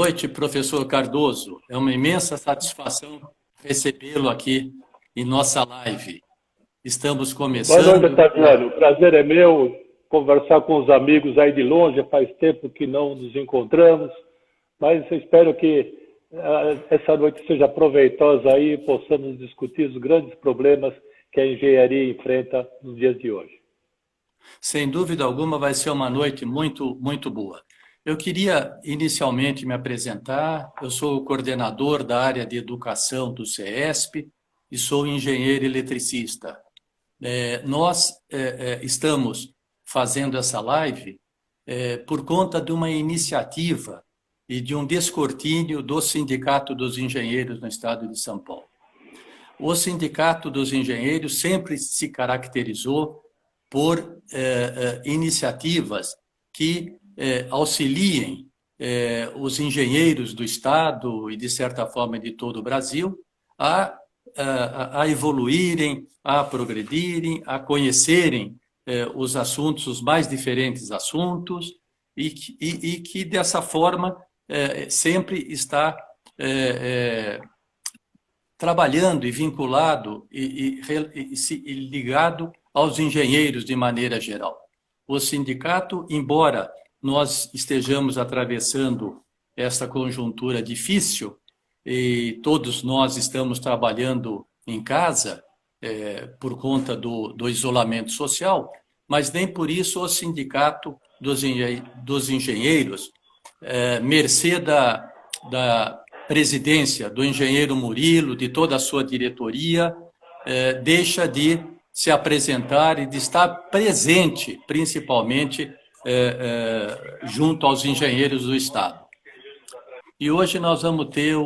noite, professor Cardoso. É uma imensa satisfação recebê-lo aqui em nossa live. Estamos Boa noite, começando. Otaviano. O prazer é meu conversar com os amigos aí de longe. Faz tempo que não nos encontramos, mas eu espero que essa noite seja proveitosa aí e possamos discutir os grandes problemas que a engenharia enfrenta nos dias de hoje. Sem dúvida alguma, vai ser uma noite muito, muito boa. Eu queria inicialmente me apresentar. Eu sou o coordenador da área de educação do CESP e sou engenheiro eletricista. Nós estamos fazendo essa live por conta de uma iniciativa e de um descortínio do Sindicato dos Engenheiros no estado de São Paulo. O Sindicato dos Engenheiros sempre se caracterizou por iniciativas que auxiliem os engenheiros do estado e, de certa forma, de todo o Brasil a evoluírem, a progredirem, a conhecerem os assuntos, os mais diferentes assuntos, e que dessa forma sempre está trabalhando e vinculado e ligado aos engenheiros de maneira geral. O sindicato, embora nós estejamos atravessando essa conjuntura difícil, e todos nós estamos trabalhando em casa por conta do isolamento social, mas nem por isso o sindicato dos engenheiros, mercê da presidência do engenheiro Murilo, de toda a sua diretoria, deixa de se apresentar e de estar presente, principalmente junto aos engenheiros do Estado. E hoje nós vamos ter,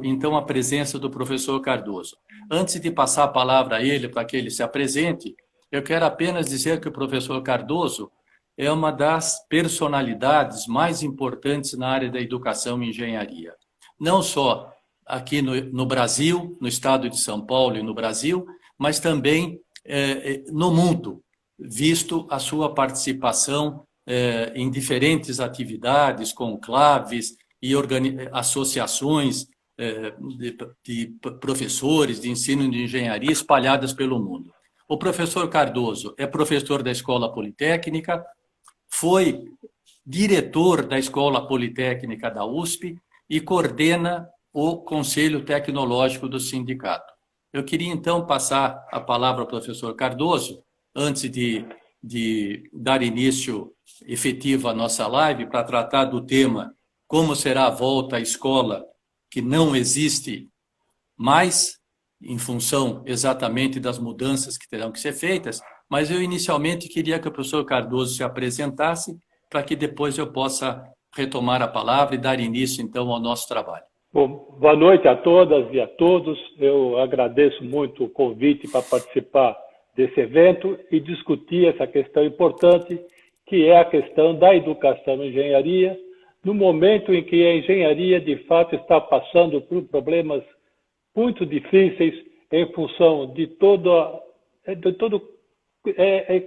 então, a presença do professor Cardoso. Antes de passar a palavra a ele, para que ele se apresente, eu quero apenas dizer que o professor Cardoso é uma das personalidades mais importantes na área da educação e engenharia. Não só aqui no Brasil, no estado de São Paulo e no Brasil, mas também no mundo, visto a sua participação em diferentes atividades, conclaves e associações de professores de ensino de engenharia espalhadas pelo mundo. O professor Cardoso é professor da Escola Politécnica, foi diretor da Escola Politécnica da USP e coordena o Conselho Tecnológico do sindicato. Eu queria, então, passar a palavra ao professor Cardoso, antes de dar início efetivo à nossa live, para tratar do tema como será a volta à escola, que não existe mais, em função exatamente das mudanças que terão que ser feitas, mas eu inicialmente queria que o professor Cardoso se apresentasse, para que depois eu possa retomar a palavra e dar início, então, ao nosso trabalho. Bom, boa noite a todas e a todos. Eu agradeço muito o convite para participar desse evento e discutir essa questão importante, que é a questão da educação e engenharia, no momento em que a engenharia, de fato, está passando por problemas muito difíceis em função de todo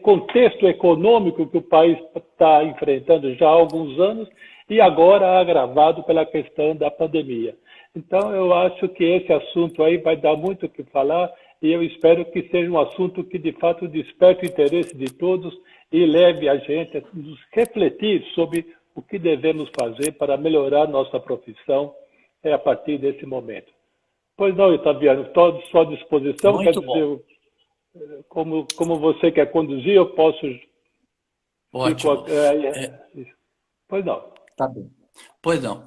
contexto econômico que o país está enfrentando já há alguns anos e agora agravado pela questão da pandemia. Então, eu acho que esse assunto aí vai dar muito o que falar e eu espero que seja um assunto que, de fato, desperte o interesse de todos e leve a gente a nos refletir sobre o que devemos fazer para melhorar nossa profissão a partir desse momento. Pois não, Otaviano, estou à sua disposição. Muito bom. Como você quer conduzir, eu posso... Ótimo. Pois não. Tá bem. Pois não.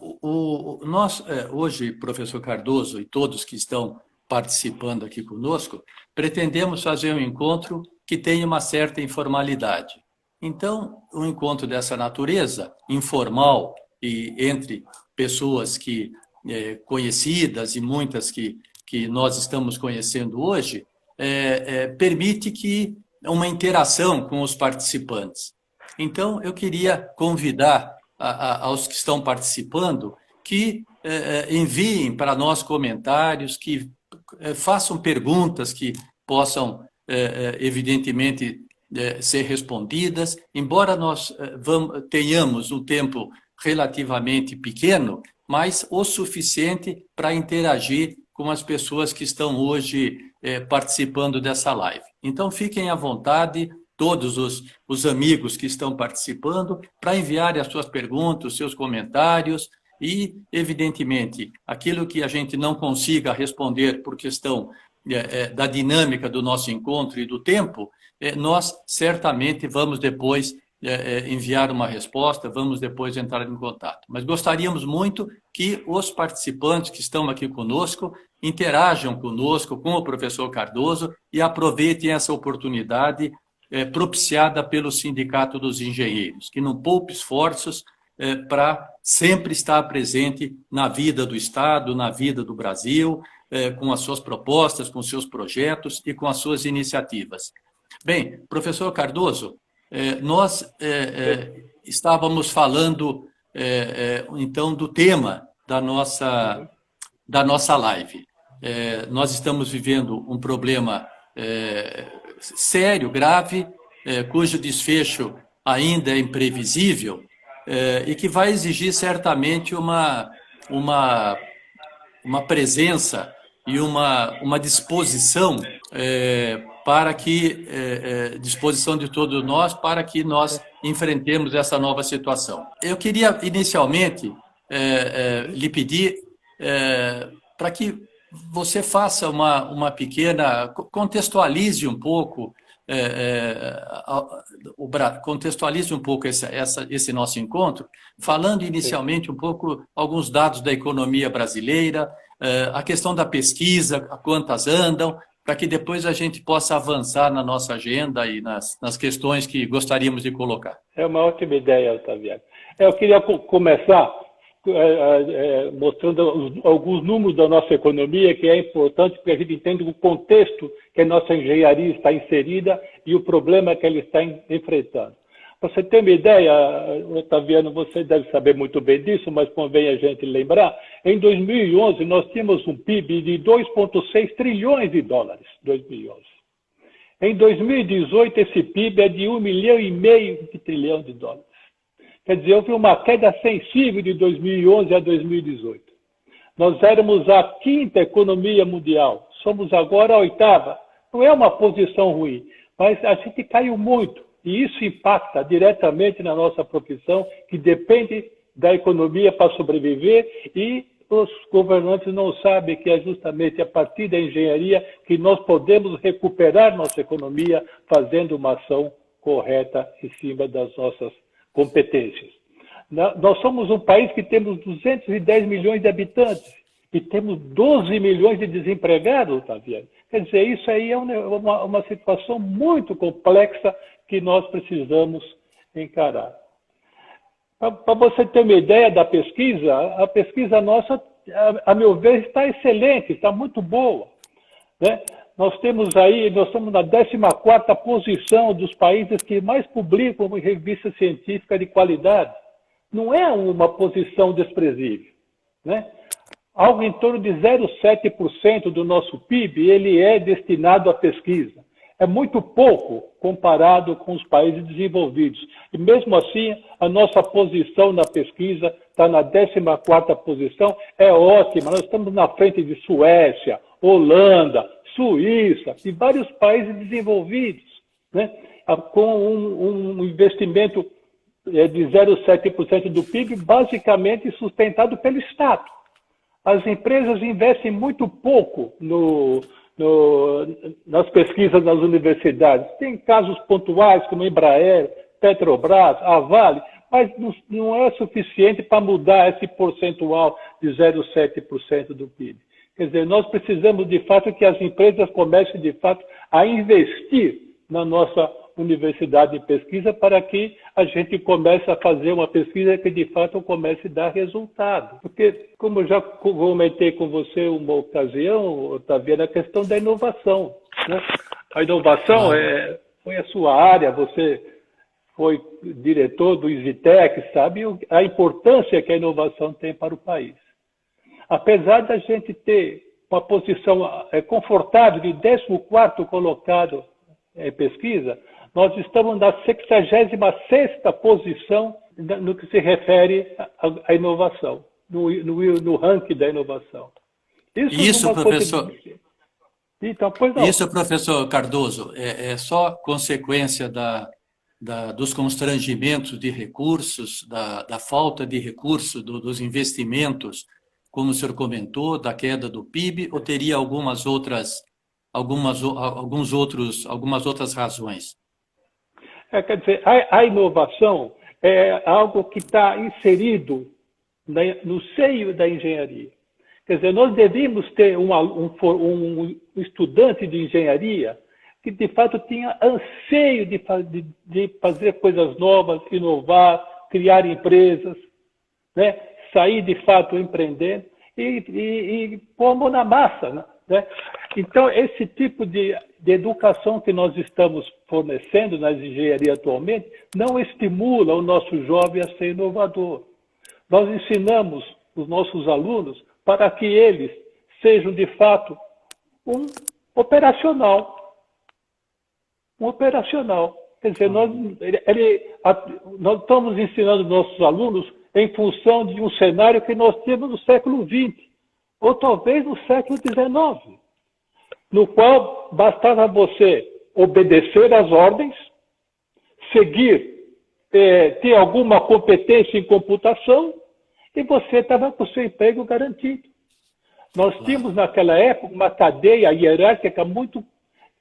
Nós, hoje, professor Cardoso e todos que estão participando aqui conosco, pretendemos fazer um encontro que tenha uma certa informalidade. Então, um encontro dessa natureza, informal, e entre pessoas conhecidas e muitas que nós estamos conhecendo hoje, permite que uma interação com os participantes. Então, eu queria convidar aos que estão participando que enviem para nós comentários, que façam perguntas que possam, evidentemente, ser respondidas. Embora nós tenhamos um tempo relativamente pequeno, mas o suficiente para interagir com as pessoas que estão hoje participando dessa live. Então, fiquem à vontade, todos os amigos que estão participando, para enviarem as suas perguntas, os seus comentários e, evidentemente, aquilo que a gente não consiga responder por questão da dinâmica do nosso encontro e do tempo, nós certamente vamos depois enviar uma resposta, vamos depois entrar em contato. Mas gostaríamos muito que os participantes que estão aqui conosco interajam conosco, com o professor Cardoso, e aproveitem essa oportunidade propiciada pelo Sindicato dos Engenheiros, que não poupe esforços para sempre estar presente na vida do Estado, na vida do Brasil, com as suas propostas, com seus projetos e com as suas iniciativas. Bem, professor Cardoso, nós estávamos falando, então, do tema da nossa live. Nós estamos vivendo um problema sério, grave, cujo desfecho ainda é imprevisível e que vai exigir certamente uma presença e uma disposição para que disposição de todos nós para que nós enfrentemos essa nova situação. Eu queria inicialmente lhe pedir para que você faça uma pequena, contextualize um pouco contextualize um pouco esse nosso encontro, falando inicialmente um pouco alguns dados da economia brasileira, a questão da pesquisa, quantas andam, para que depois a gente possa avançar na nossa agenda e nas questões que gostaríamos de colocar. É uma ótima ideia, Otaviano. Eu queria começar mostrando alguns números da nossa economia, que é importante porque a gente entende o contexto que a nossa engenharia está inserida e o problema que ela está enfrentando. Para você ter uma ideia, Otaviano, você deve saber muito bem disso, mas convém a gente lembrar, em 2011 nós tínhamos um PIB de 2,6 trilhões de dólares, 2011. Em 2018 esse PIB é de 1,5 milhão de trilhão de dólares. Quer dizer, houve uma queda sensível de 2011 a 2018. Nós éramos a 5ª economia mundial, somos agora a 8ª. Não é uma posição ruim, mas a gente caiu muito. E isso impacta diretamente na nossa profissão, que depende da economia para sobreviver, e os governantes não sabem que é justamente a partir da engenharia que nós podemos recuperar nossa economia fazendo uma ação correta em cima das nossas competências. Nós somos um país que temos 210 milhões de habitantes e temos 12 milhões de desempregados, Otaviano. Quer dizer, isso aí é uma situação muito complexa que nós precisamos encarar. Para você ter uma ideia da pesquisa, a pesquisa nossa, a meu ver, está excelente, está muito boa, né? Nós estamos na 14ª posição dos países que mais publicam em revista científica de qualidade. Não é uma posição desprezível, né? Algo em torno de 0,7% do nosso PIB, ele é destinado à pesquisa. É muito pouco comparado com os países desenvolvidos. E mesmo assim, a nossa posição na pesquisa está na 14ª posição, é ótima. Nós estamos na frente de Suécia, Holanda, Suíça e vários países desenvolvidos, né? Com um investimento de 0,7% do PIB, basicamente sustentado pelo Estado. As empresas investem muito pouco nas pesquisas nas universidades. Tem casos pontuais como Embraer, Petrobras, a Vale, mas não é suficiente para mudar esse percentual de 0,7% do PIB. Quer dizer, nós precisamos, de fato, que as empresas comecem, de fato, a investir na nossa universidade de pesquisa para que a gente comece a fazer uma pesquisa que, de fato, comece a dar resultado. Porque, como eu já comentei com você uma ocasião, Otaviano, a questão da inovação, né? A inovação foi a sua área, você foi diretor do Isitec, sabe a importância que a inovação tem para o país. Apesar da gente ter uma posição confortável de 14º colocado em pesquisa, nós estamos na 66ª posição no que se refere à inovação, no ranking da inovação. Isso, professor. Então, pois não. Isso, professor Cardoso, é só consequência dos constrangimentos de recursos, da falta de recursos, dos investimentos, como o senhor comentou, da queda do PIB, ou teria algumas outras razões? Quer dizer, a inovação é algo que está inserido no seio da engenharia. Quer dizer, nós devíamos ter um estudante de engenharia que, de fato, tinha anseio de fazer coisas novas, inovar, criar empresas, né? Sair, de fato, empreendendo e pôr a mão na massa, né? Então, esse tipo de educação que nós estamos fornecendo na engenharia atualmente não estimula o nosso jovem a ser inovador. Nós ensinamos os nossos alunos para que eles sejam, de fato, um operacional. Quer dizer, nós estamos ensinando nossos alunos em função de um cenário que nós tínhamos no século XX, ou talvez no século XIX, no qual bastava você obedecer às ordens, seguir, ter alguma competência em computação, e você estava com o seu emprego garantido. Nós tínhamos, naquela época, uma cadeia hierárquica muito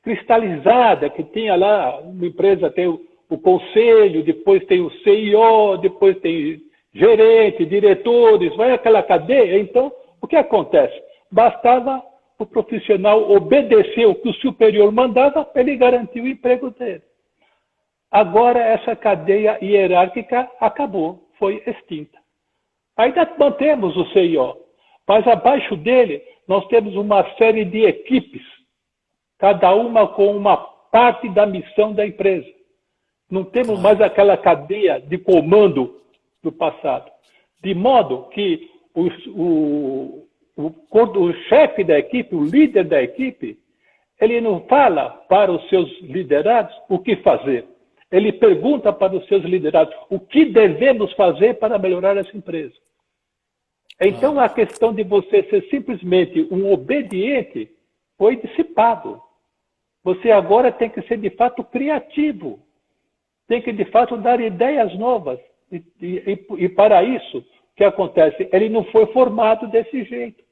cristalizada, que tinha lá, uma empresa tem o conselho, depois tem o CEO, depois tem gerente, diretores, vai aquela cadeia. Então, o que acontece? Bastava o profissional obedecer o que o superior mandava para ele garantir o emprego dele. Agora, essa cadeia hierárquica acabou, foi extinta. Ainda mantemos o CEO, mas abaixo dele nós temos uma série de equipes, cada uma com uma parte da missão da empresa. Não temos mais aquela cadeia de comando do passado. De modo que o chefe da equipe, o líder da equipe, ele não fala para os seus liderados o que fazer. Ele pergunta para os seus liderados o que devemos fazer para melhorar essa empresa. Então, a questão de você ser simplesmente um obediente foi dissipado. Você agora tem que ser, de fato, criativo. Tem que, de fato, dar ideias novas. E para isso, o que acontece? Ele não foi formado desse jeito.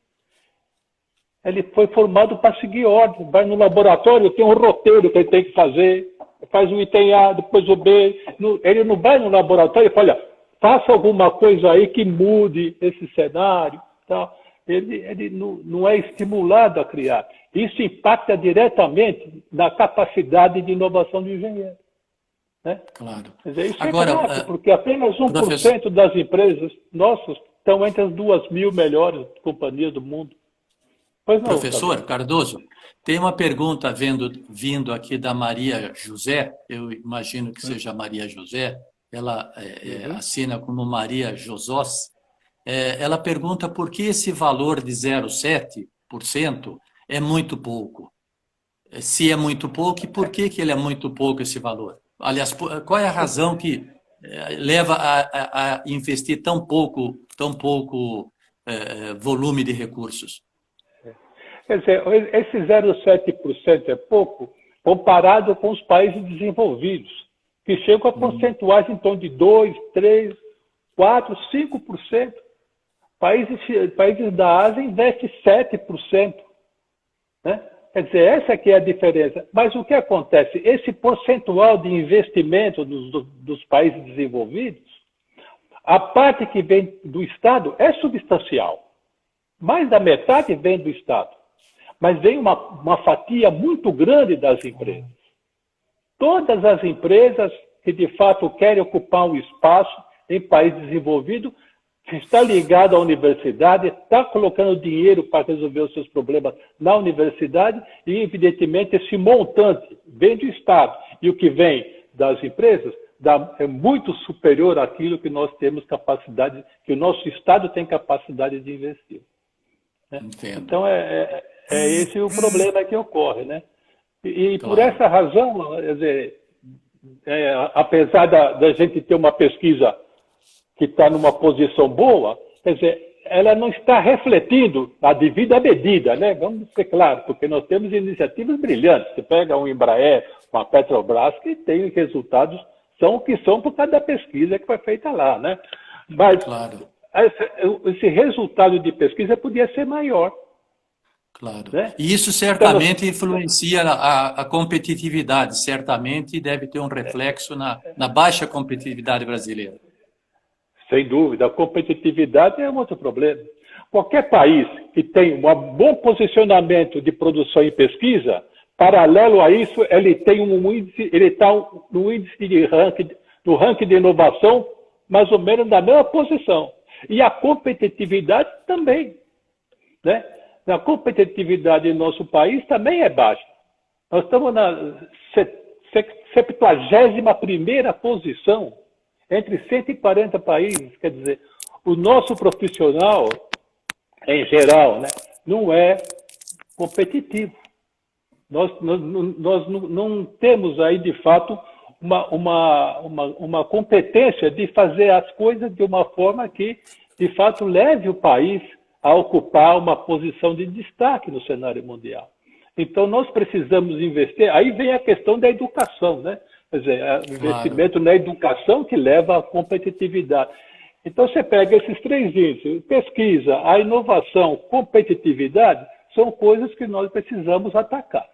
Ele foi formado para seguir ordem. Vai no laboratório, tem um roteiro que ele tem que fazer. Faz o item A, depois o B. Ele não vai no laboratório e fala, olha, faça alguma coisa aí que mude esse cenário. Tá? Ele não é estimulado a criar. Isso impacta diretamente na capacidade de inovação do engenheiro. Né? Claro. Quer dizer, isso agora, é grave, porque apenas 1% das empresas nossas estão entre as 2.000 melhores companhias do mundo. Pois não, professor Cardoso, tem uma pergunta vindo aqui da Maria José, eu imagino que seja Maria José, ela assina como Maria Josós. Ela pergunta por que esse valor de 0,7% é muito pouco. Se é muito pouco, e por que ele é muito pouco esse valor? Aliás, qual é a razão que leva a investir tão pouco volume de recursos? Quer dizer, esse 0,7% é pouco comparado com os países desenvolvidos, que chegam a percentuais em torno de 2%, 3%, 4%, 5%. Países da Ásia investem 7%. Né? Quer dizer, essa aqui é a diferença. Mas o que acontece? Esse percentual de investimento dos países desenvolvidos, a parte que vem do Estado é substancial. Mais da metade vem do Estado. Mas vem uma fatia muito grande das empresas. Todas as empresas que, de fato, querem ocupar um espaço em país desenvolvido, está ligado à universidade, está colocando dinheiro para resolver os seus problemas na universidade e, evidentemente, esse montante vem do Estado. E o que vem das empresas é muito superior àquilo que nós temos capacidade, que o nosso Estado tem capacidade de investir. Né? Então, esse o problema que ocorre. Né? E claro. Por essa razão, quer dizer, apesar da gente ter uma pesquisa que está numa posição boa, quer dizer, ela não está refletindo a devida medida, né? Vamos ser claros, porque nós temos iniciativas brilhantes. Você pega um Embraer, uma Petrobras, que tem resultados, são o que são por causa da pesquisa que foi feita lá, né? Mas Claro, esse resultado de pesquisa podia ser maior. claro. Né? E isso Então, certamente influencia a competitividade, certamente deve ter um reflexo na baixa competitividade brasileira. sem dúvida, a competitividade é um outro problema. Qualquer país que tem um bom posicionamento de produção e pesquisa, paralelo a isso, ele tem ele está no índice de ranking, no ranking de inovação, mais ou menos na mesma posição. E a competitividade também, né? A competitividade em nosso país também é baixa. Nós estamos na 71ª posição entre 140 países. Quer dizer, o nosso profissional, em geral, né, não é competitivo. Nós não temos aí, de fato, uma competência de fazer as coisas de uma forma que, de fato, leve o país a ocupar uma posição de destaque no cenário mundial. Então, nós precisamos investir. Aí vem a questão da educação, né? Quer dizer, o investimento na educação que leva à competitividade. Então, você pega esses três índices, pesquisa, a inovação, competitividade, são coisas que nós precisamos atacar,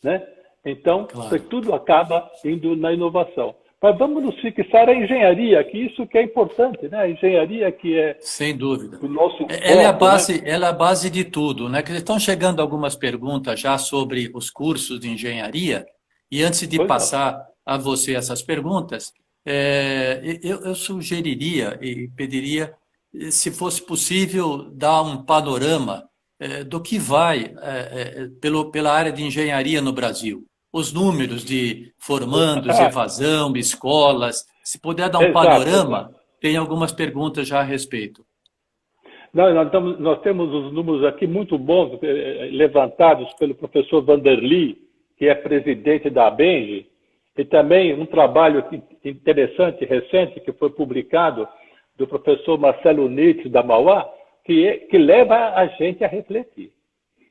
né? Então, tudo acaba indo na inovação. Mas vamos nos fixar a engenharia, que isso que é importante, né? A engenharia que é... Sem dúvida. O nosso Ela é a foco, base, né? ela é a base de tudo, né? Que estão chegando algumas perguntas já sobre os cursos de engenharia, e antes de passar a você essas perguntas, eu sugeriria e pediria, se fosse possível, dar um panorama do que vai pela área de engenharia no Brasil. Os números de formandos, evasão, escolas. Se puder dar um panorama, tem algumas perguntas já a respeito. Nós temos os números aqui muito bons, levantados pelo professor Vanderly, que é presidente da ABENGE, e também um trabalho interessante, recente, que foi publicado do professor Marcelo Nitz, da Mauá, que leva a gente a refletir.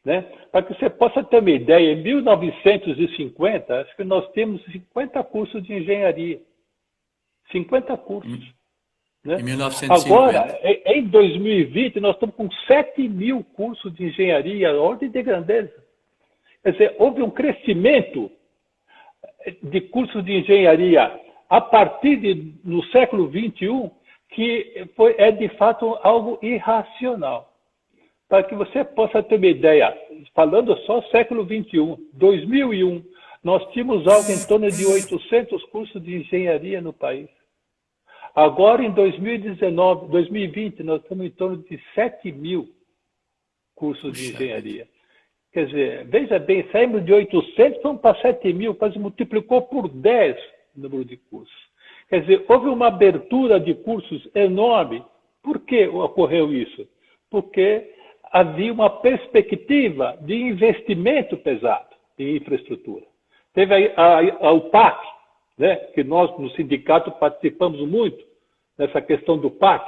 Né? Para que você possa ter uma ideia, em 1950, acho que nós temos 50 cursos de engenharia. 50 cursos. Né? Em 1950. Agora, em 2020, nós estamos com 7.000 cursos de engenharia, ordem de grandeza. Quer dizer, houve um crescimento de cursos de engenharia a partir no século XXI, que é de fato algo irracional. Para que você possa ter uma ideia, falando só século XXI, 2001, nós tínhamos algo em torno de 800 cursos de engenharia no país. Agora, em 2020, nós estamos em torno de 7.000 cursos de engenharia. Quer dizer, veja bem, saímos de 800, vamos para 7.000, quase multiplicou por 10 o número de cursos. Quer dizer, houve uma abertura de cursos enorme. Por que ocorreu isso? Porque havia uma perspectiva de investimento pesado em infraestrutura. Teve a UPAC, né, que nós no sindicato participamos muito nessa questão do PAC,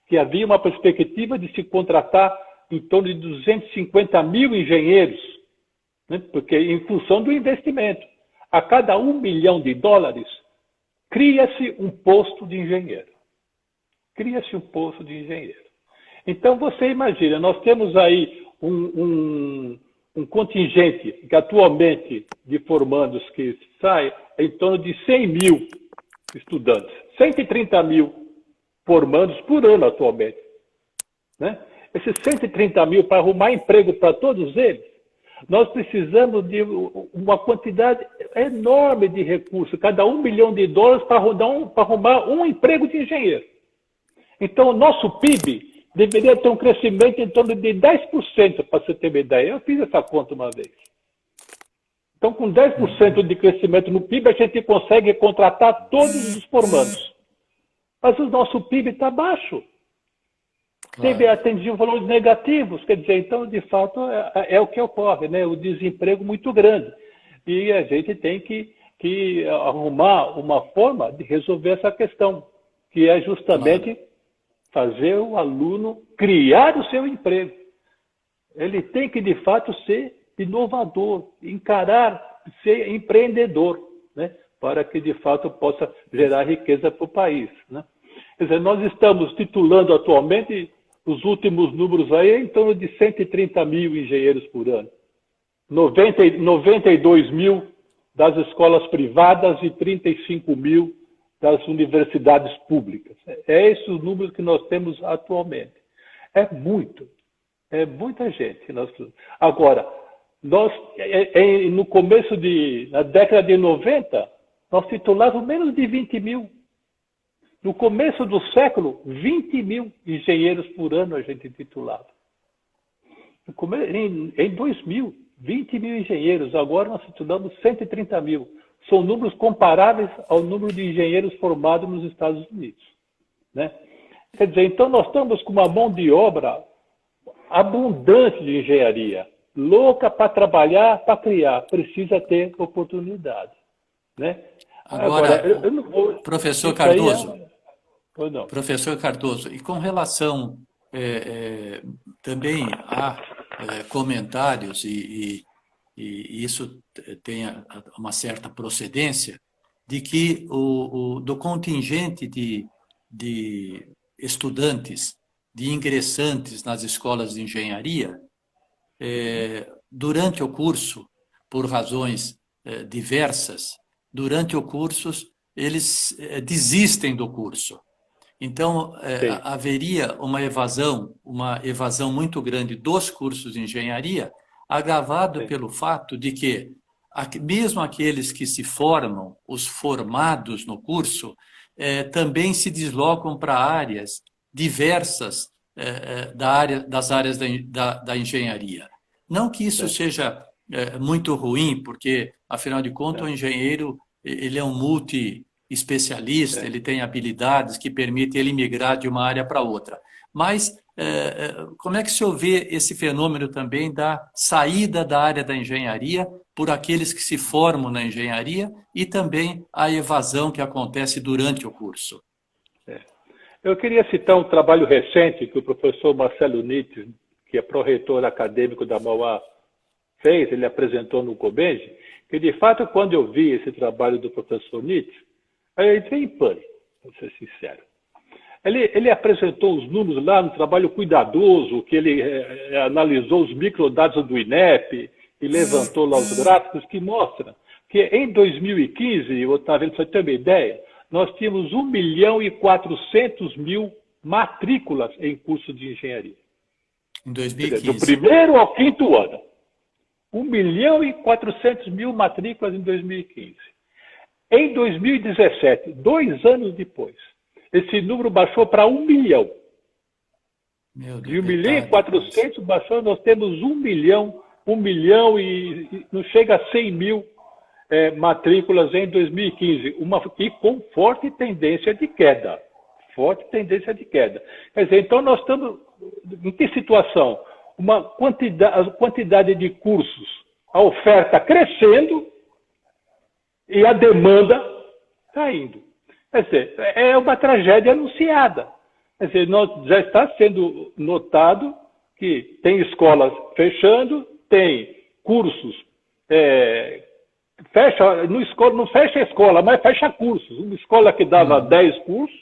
que havia uma perspectiva de se contratar em torno de 250 mil engenheiros, né, porque em função do investimento. A cada $1 milhão, cria-se um posto de engenheiro. Cria-se um posto de engenheiro. Então, você imagina, nós temos aí um contingente que atualmente de formandos que sai em torno de 100 mil estudantes, 130 mil formandos por ano atualmente. Né? Esses 130 mil, para arrumar emprego para todos eles, nós precisamos de uma quantidade enorme de recursos, cada $1 milhão para arrumar um emprego de engenheiro. Então, o nosso PIB deveria ter um crescimento em torno de 10%, para você ter uma ideia. Eu fiz essa conta uma vez. Então, com 10% de crescimento no PIB, a gente consegue contratar todos os formandos. Mas o nosso PIB está baixo. Teve atingido valores negativos, quer dizer, então, de fato, é o que ocorre, né? O desemprego muito grande. E a gente tem que arrumar uma forma de resolver essa questão. que é justamente fazer o aluno criar o seu emprego. Ele tem que, de fato, ser inovador, encarar, ser empreendedor, né? Para que, de fato, possa gerar riqueza para o país, né? Quer dizer, nós estamos titulando atualmente, os últimos números aí, em torno de 130 mil engenheiros por ano. 92 mil das escolas privadas e 35 mil das universidades públicas. É esses os números que nós temos atualmente. É muita gente. Agora, no começo na década de 90, nós titulávamos menos de 20 mil. No começo do século, 20 mil engenheiros por ano a gente titulava. Em 2000, 20 mil engenheiros. Agora nós titulamos 130 mil. São números comparáveis ao número de engenheiros formados nos Estados Unidos, né? Quer dizer, então nós estamos com uma mão de obra abundante de engenharia, louca para trabalhar, para criar, precisa ter oportunidade, né? Agora, eu não vou, professor Cardoso, ou não. professor Cardoso, e com relação também a comentários e isso tem uma certa procedência de que do contingente de estudantes, de ingressantes nas escolas de engenharia, durante o curso, por razões diversas, durante o curso, eles desistem do curso. Então, haveria uma evasão muito grande dos cursos de engenharia, agravado pelo fato de que, mesmo aqueles que se formam, os formados no curso, também se deslocam para áreas diversas das áreas da engenharia. Não que isso seja muito ruim, porque, afinal de contas, o engenheiro ele é um multi-especialista, ele tem habilidades que permitem ele migrar de uma área para outra. Mas como é que se vê esse fenômeno também da saída da área da engenharia por aqueles que se formam na engenharia e também a evasão que acontece durante o curso? Eu queria citar um trabalho recente que o professor Marcelo Nietzsche, que é pró-reitor acadêmico da Mauá, fez, ele apresentou no COBENGE, que de fato, quando eu vi esse trabalho do professor Nietzsche, eu entrei em pânico, para ser sincero. Ele apresentou os números lá no trabalho cuidadoso, que ele analisou os microdados do INEP e levantou lá os gráficos que mostram que em 2015, Otávio, para você ter uma ideia, nós tínhamos 1.400.000 matrículas em curso de engenharia. Em 2015. Do primeiro ao quinto ano. 1.400.000 matrículas em 2015. Em 2017, 2 anos depois, esse número baixou para 1 milhão. De 1.400.000 baixou, nós temos 1 milhão e não chega a 100 mil matrículas em 2015, e com forte tendência de queda. Forte tendência de queda. Quer dizer, então nós estamos em que situação? A quantidade de cursos, a oferta crescendo e a demanda caindo. Quer dizer, é uma tragédia anunciada. Quer dizer, já está sendo notado que tem escolas fechando, tem cursos, não fecha a escola, mas fecha cursos. Uma escola que dava 10 cursos,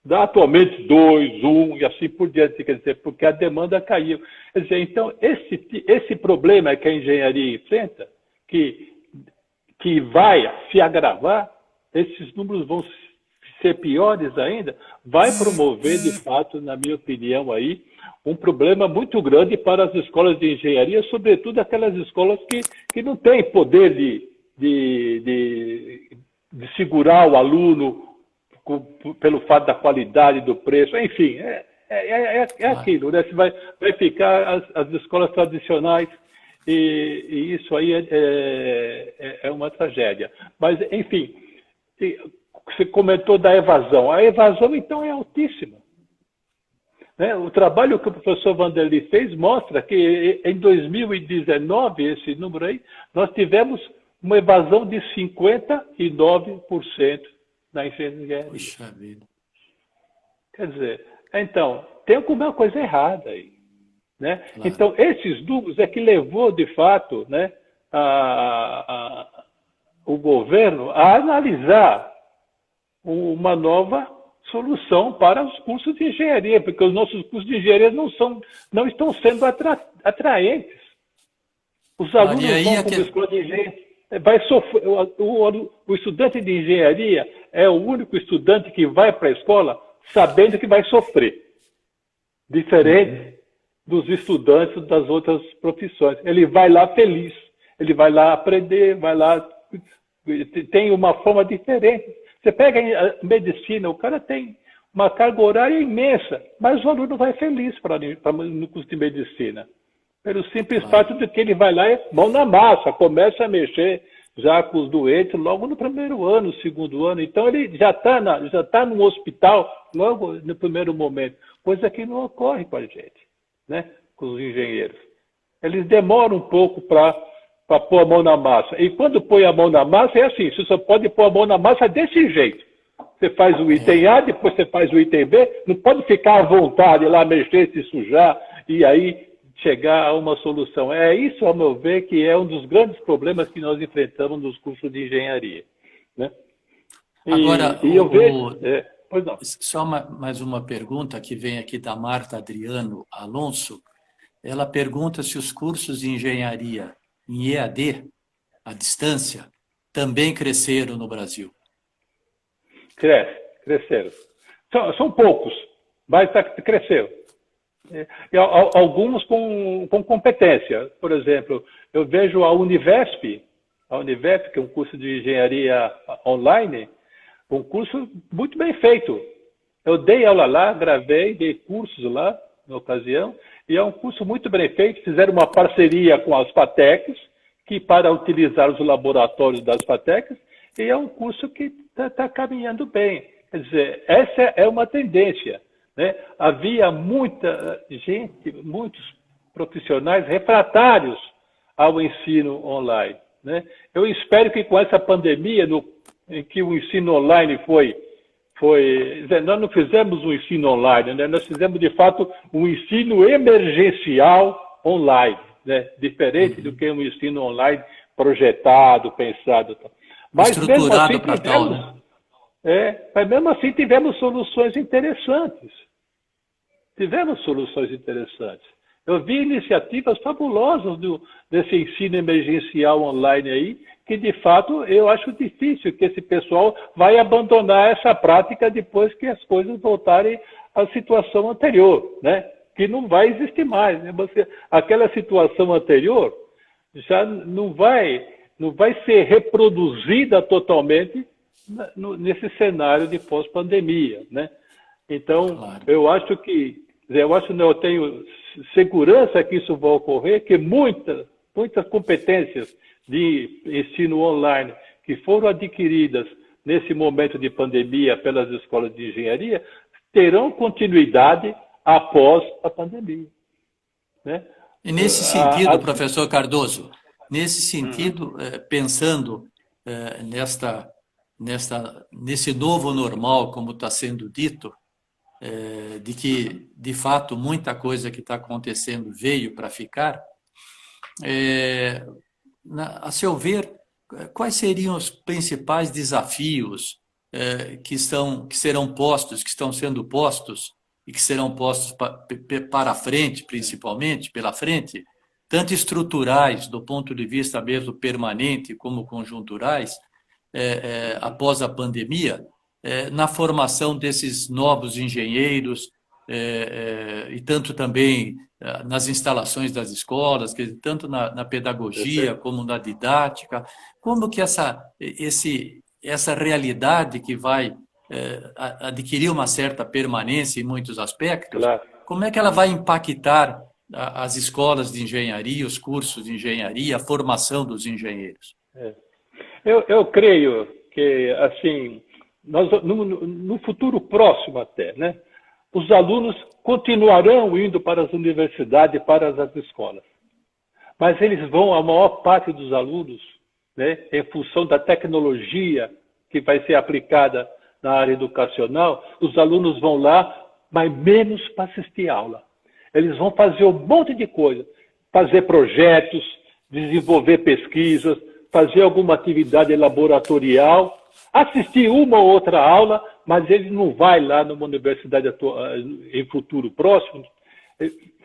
dá atualmente 2, 1 e assim por diante, quer dizer, porque a demanda caiu. Quer dizer, então, esse problema que a engenharia enfrenta, que vai se agravar, esses números vão ser piores ainda, vai promover, de fato, na minha opinião, aí, um problema muito grande para as escolas de engenharia, sobretudo aquelas escolas que não têm poder de segurar o aluno pelo fato da qualidade, do preço, enfim, é aquilo, né? Vai ficar as escolas tradicionais e isso aí é uma tragédia. Mas, enfim, você comentou da evasão. A evasão, então, é altíssima. Né? O trabalho que o professor Vanderly fez mostra que em 2019, esse número aí, nós tivemos uma evasão de 59% na engenharia. Puxa vida. Quer dizer, então, tem alguma coisa errada aí. Né? Claro. Então, esses números é que levou, de fato, né, o governo a analisar uma nova solução para os cursos de engenharia, porque os nossos cursos de engenharia não estão sendo atraentes. Os alunos vão para uma escola de engenharia, vai sofrer, o estudante de engenharia é o único estudante que vai para a escola sabendo que vai sofrer, diferente dos estudantes das outras profissões. Ele vai lá feliz, ele vai lá aprender, vai lá, tem uma forma diferente. Você pega a medicina, o cara tem uma carga horária imensa, mas o aluno vai feliz no curso de medicina. Pelo simples fato de que ele vai lá e mão na massa, começa a mexer já com os doentes logo no primeiro ano, segundo ano. Então ele já está no hospital logo no primeiro momento, coisa que não ocorre com a gente, né? Com os engenheiros. Eles demoram um pouco para pôr a mão na massa. E quando põe a mão na massa, é assim, você só pode pôr a mão na massa desse jeito. Você faz o item A, depois você faz o item B, não pode ficar à vontade lá, mexer, se sujar, e aí chegar a uma solução. É isso, ao meu ver, que é um dos grandes problemas que nós enfrentamos nos cursos de engenharia. Né? Agora, eu vejo... pois não. Só mais uma pergunta que vem aqui da Marta Adriano Alonso. Ela pergunta se os cursos de engenharia em EAD, à distância, também cresceram no Brasil. Cresceram. São poucos, mas cresceram. E alguns com competência. Por exemplo, eu vejo a Univesp, que é um curso de engenharia online, um curso muito bem feito. Eu dei aula lá, dei cursos lá, na ocasião, e é um curso muito bem feito. Fizeram uma parceria com as FATECs, para utilizar os laboratórios das FATECs, e é um curso que está caminhando bem. Quer dizer, essa é uma tendência. Né? Havia muita gente, muitos profissionais refratários ao ensino online. Né? Eu espero que com essa pandemia, em que o ensino online nós não fizemos um ensino online, né? Nós fizemos, de fato, um ensino emergencial online, né? Diferente do que um ensino online projetado, pensado. Mas estruturado para tal, né? Mas mesmo assim tivemos soluções interessantes. Eu vi iniciativas fabulosas desse ensino emergencial online aí, que de fato eu acho difícil que esse pessoal vai abandonar essa prática depois que as coisas voltarem à situação anterior, né? Que não vai existir mais. Né? Aquela situação anterior já não vai ser reproduzida totalmente nesse cenário de pós-pandemia, né? Então, claro. Eu tenho segurança que isso vai ocorrer, que muitas competências de ensino online que foram adquiridas nesse momento de pandemia pelas escolas de engenharia terão continuidade após a pandemia. Né? E nesse sentido, professor Cardoso, pensando nesse novo normal, como está sendo dito, de que, de fato, muita coisa que está acontecendo veio para ficar, a seu ver, quais seriam os principais desafios que serão postos, que estão sendo postos e que serão postos para frente, principalmente, pela frente, tanto estruturais, do ponto de vista mesmo permanente, como conjunturais, após a pandemia, na formação desses novos engenheiros e tanto também nas instalações das escolas, tanto na pedagogia como na didática, como que essa realidade que vai adquirir uma certa permanência em muitos aspectos, claro. Como é que ela vai impactar as escolas de engenharia, os cursos de engenharia, a formação dos engenheiros? Eu creio que, assim, no futuro próximo até, né, os alunos continuarão indo para as universidades, para as escolas. Mas a maior parte dos alunos, né, em função da tecnologia que vai ser aplicada na área educacional, os alunos vão lá mas menos para assistir aula. Eles vão fazer um monte de coisa, fazer projetos, desenvolver pesquisas, fazer alguma atividade laboratorial, assistir uma ou outra aula, mas ele não vai lá numa universidade em futuro próximo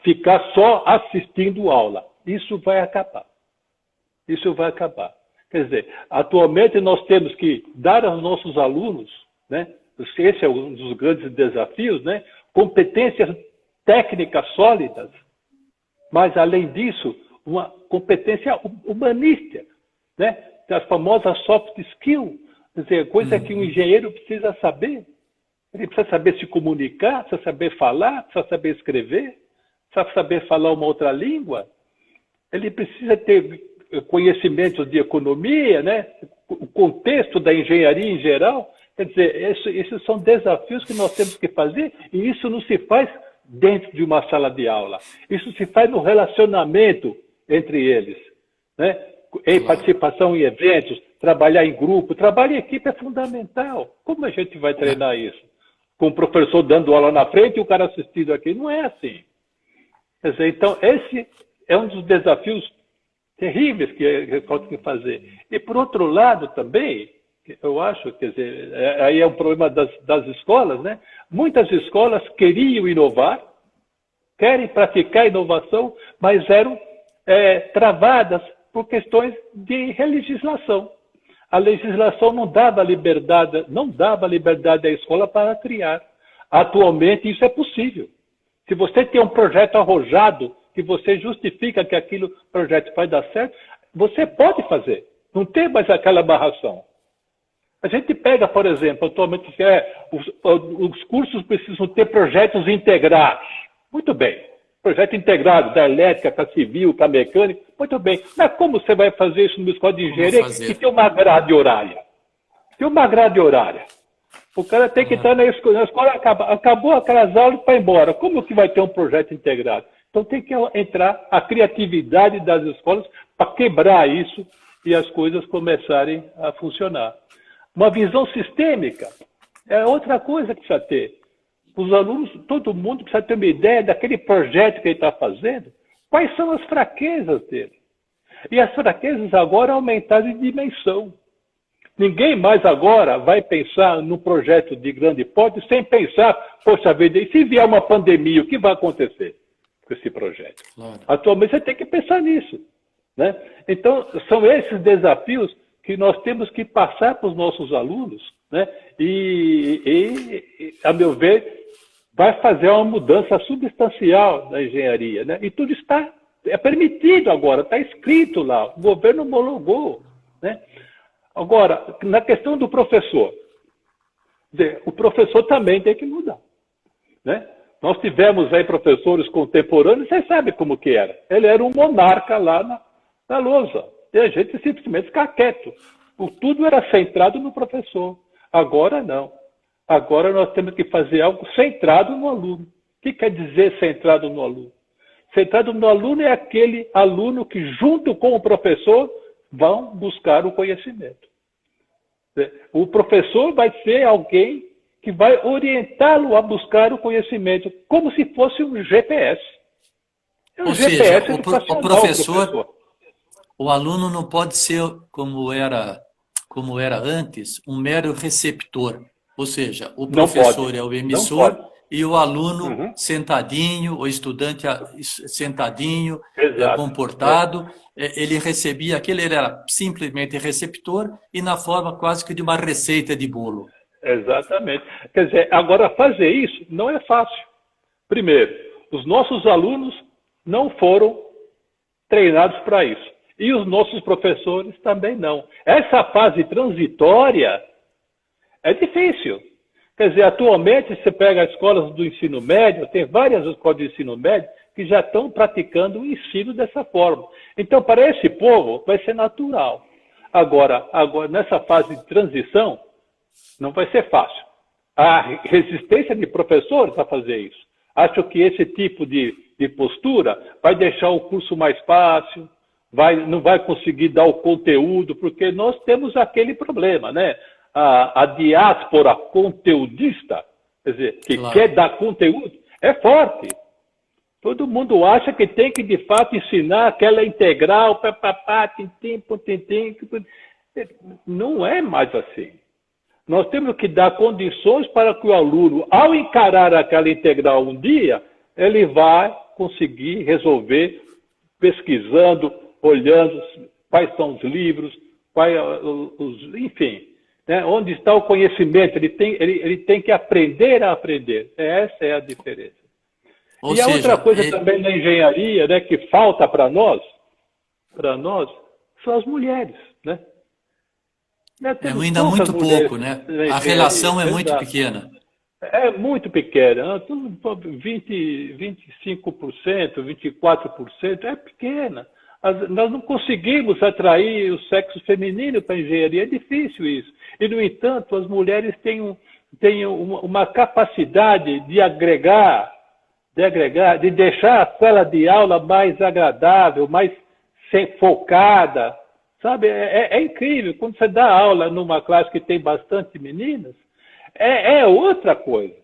ficar só assistindo aula. Isso vai acabar. Isso vai acabar. Quer dizer, atualmente nós temos que dar aos nossos alunos, né, esse é um dos grandes desafios, né, competências técnicas sólidas, mas, além disso, uma competência humanística, né, as famosas soft skills, quer dizer, coisa que um engenheiro precisa saber. Ele precisa saber se comunicar, precisa saber falar, precisa saber escrever, precisa saber falar uma outra língua. Ele precisa ter conhecimentos de economia, né? O contexto da engenharia em geral. Quer dizer, esses são desafios que nós temos que fazer, e isso não se faz dentro de uma sala de aula. Isso se faz no relacionamento entre eles, né? Em participação em eventos, trabalhar em grupo, trabalho em equipe é fundamental. Como a gente vai treinar isso? Com o professor dando aula na frente e o cara assistindo aqui? Não é assim. Quer dizer, então, esse é um dos desafios terríveis que falta que fazer. E, por outro lado, também, eu acho, quer dizer, aí é um problema das escolas, né? Muitas escolas queriam inovar, querem praticar inovação, mas eram travadas por questões de legislação. A legislação não dava liberdade à escola para criar. Atualmente isso é possível. Se você tem um projeto arrojado, que você justifica que aquele projeto vai dar certo, você pode fazer. Não tem mais aquela amarração. A gente pega, por exemplo, atualmente os cursos precisam ter projetos integrados. Muito bem. Projeto integrado da elétrica, com a civil, com a mecânica. Muito bem. Mas como você vai fazer isso numa escola de engenharia que tem uma grade horária? Tem uma grade horária. O cara tem que estar na escola acabou aquelas aulas para ir embora. Como que vai ter um projeto integrado? Então tem que entrar a criatividade das escolas para quebrar isso e as coisas começarem a funcionar. Uma visão sistêmica é outra coisa que precisa ter. Os alunos, todo mundo precisa ter uma ideia daquele projeto que ele está fazendo, quais são as fraquezas dele. E as fraquezas agora aumentaram de dimensão. Ninguém mais agora vai pensar num projeto de grande porte sem pensar, poxa vida, e se vier uma pandemia, o que vai acontecer com esse projeto? Claro. Atualmente você tem que pensar nisso, né? Então, são esses desafios que nós temos que passar para os nossos alunos, né? E, a meu ver, vai fazer uma mudança substancial na engenharia, né? E tudo é permitido agora, está escrito lá, o governo homologou, né? Agora, na questão do professor, o professor também tem que mudar, né? Nós tivemos aí professores contemporâneos, vocês sabem como que era. Ele era um monarca lá na lousa, e a gente simplesmente ficar quieto. Tudo era centrado no professor. Agora não. Agora nós temos que fazer algo centrado no aluno. O que quer dizer centrado no aluno? Centrado no aluno é aquele aluno que, junto com o professor, vão buscar o conhecimento. O professor vai ser alguém que vai orientá-lo a buscar o conhecimento, como se fosse um GPS. Ou seja, o professor, o aluno não pode ser, como era antes, um mero receptor. Ou seja, o professor é o emissor e o aluno sentadinho, o estudante sentadinho, comportado, ele recebia aquilo, ele era simplesmente receptor e na forma quase que de uma receita de bolo. Exatamente. Quer dizer, agora fazer isso não é fácil. Primeiro, os nossos alunos não foram treinados para isso. E os nossos professores também não. Essa fase transitória é difícil. Quer dizer, atualmente, você pega as escolas do ensino médio, tem várias escolas de ensino médio que já estão praticando o ensino dessa forma. Então, para esse povo, vai ser natural. Agora nessa fase de transição, não vai ser fácil. A resistência de professores a fazer isso. Acho que esse tipo de postura vai deixar o curso mais fácil, não vai conseguir dar o conteúdo, porque nós temos aquele problema, né? A diáspora conteudista, quer dizer, que Claro. quer dar conteúdo, é forte. Todo mundo acha que tem que, de fato, ensinar aquela integral, papapá, tintim, tintim. Não é mais assim. Nós temos que dar condições para que o aluno, ao encarar aquela integral um dia, ele vai conseguir resolver pesquisando, olhando quais são os livros, enfim, né? Onde está o conhecimento. Ele tem que aprender a aprender. Essa é a diferença. Ou E a outra seja, coisa também na engenharia, né, que falta para nós, são as mulheres, né? Nós é temos ainda poucas muito mulheres pouco, né? na A engenharia. relação é muito Exato. pequena. É muito pequena, 25%, 24%, é pequena. Nós não conseguimos atrair o sexo feminino para a engenharia, é difícil isso. E, no entanto, as mulheres têm uma capacidade de agregar, de deixar a sala de aula mais agradável, mais focada. Sabe, é incrível. Quando você dá aula numa classe que tem bastante meninas, é outra coisa.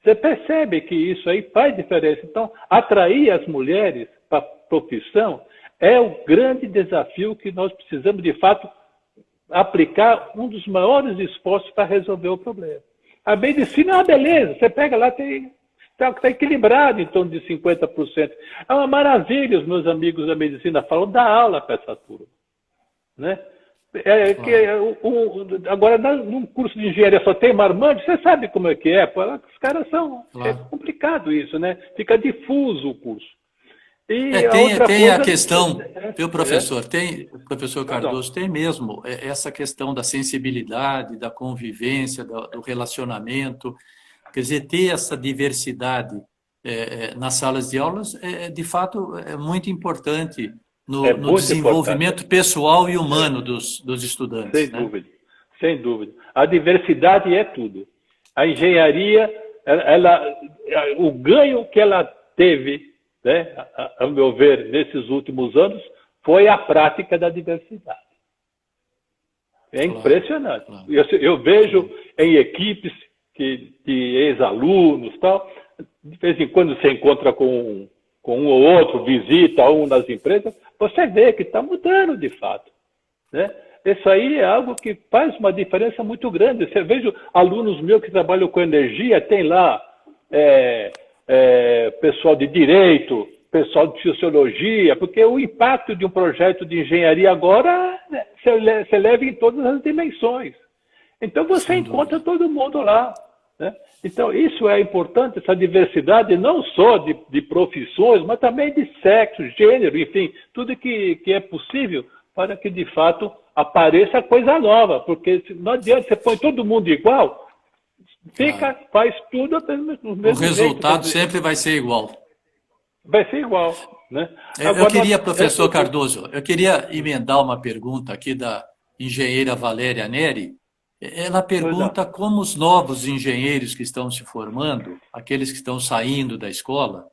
Você percebe que isso aí faz diferença. Então, atrair as mulheres para a profissão é o grande desafio que nós precisamos, de fato, aplicar um dos maiores esforços para resolver o problema. A medicina é uma beleza. Você pega lá, está equilibrado em torno de 50%. É uma maravilha, os meus amigos da medicina falam, dar aula para essa turma. Né? Agora, num curso de engenharia só tem marmanjo, você sabe como é que é. Pô, os caras são... Claro. É complicado isso, né? Fica difuso o curso. E Tem a coisa, questão, viu, professor? O professor Cardoso tem mesmo essa questão da sensibilidade, da convivência, do relacionamento. Quer dizer, ter essa diversidade nas salas de aulas, de fato, é muito importante no desenvolvimento pessoal e humano dos estudantes. Sem dúvida, sem dúvida. A diversidade é tudo. A engenharia, o ganho que ela teve, né, a meu ver, nesses últimos anos, foi a prática da diversidade. É impressionante. Claro. Eu vejo em equipes de ex-alunos, tal, de vez em quando você encontra com um ou outro, visita um das empresas, você vê que está mudando de fato. Né? Isso aí é algo que faz uma diferença muito grande. Você veja alunos meus que trabalham com energia, tem lá pessoal de direito, pessoal de sociologia, porque o impacto de um projeto de engenharia agora você leva em todas as dimensões. Então você encontra todo mundo lá. Né? Então isso é importante, essa diversidade não só de profissões, mas também de sexo, gênero, enfim, tudo que é possível para que de fato apareça coisa nova, porque não adianta, você põe todo mundo igual, faz tudo no mesmo jeito. O resultado sempre vai ser igual. Vai ser igual. Né? Agora, eu queria, professor Cardoso, eu queria emendar uma pergunta aqui da engenheira Valéria Neri. Ela pergunta como os novos engenheiros que estão se formando, aqueles que estão saindo da escola,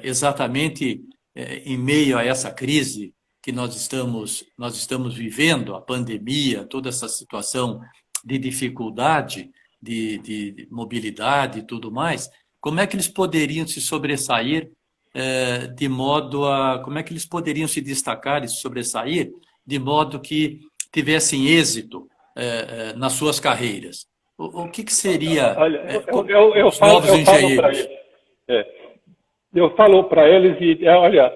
exatamente em meio a essa crise que nós estamos vivendo, a pandemia, toda essa situação de dificuldade, de mobilidade e tudo mais, como é que eles poderiam se sobressair como é que eles poderiam se destacar e se sobressair de modo que tivessem êxito nas suas carreiras? O que seria os novos engenheiros? Eu falo para eles, olha,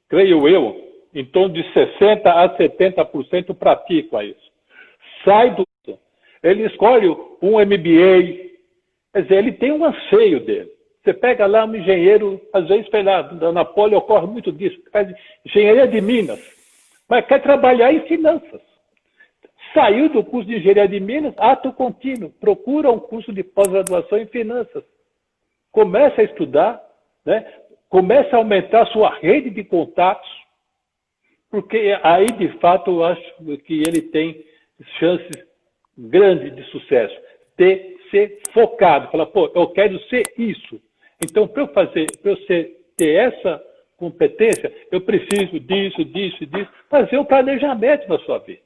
creio eu, em torno de 60% a 70% praticam isso. Sai do... Ele escolhe um MBA, quer dizer, ele tem um anseio dele. Você pega lá um engenheiro, às vezes, na Poli ocorre muito disso, faz engenharia de Minas, mas quer trabalhar em finanças. Saiu do curso de engenharia de Minas, ato contínuo, procura um curso de pós-graduação em finanças. Começa a estudar, né? Começa a aumentar a sua rede de contatos, porque aí, de fato, eu acho que ele tem chances grandes de sucesso. De ser focado, falar, pô, eu quero ser isso. Então, para eu ter essa competência, eu preciso disso, fazer um planejamento na sua vida.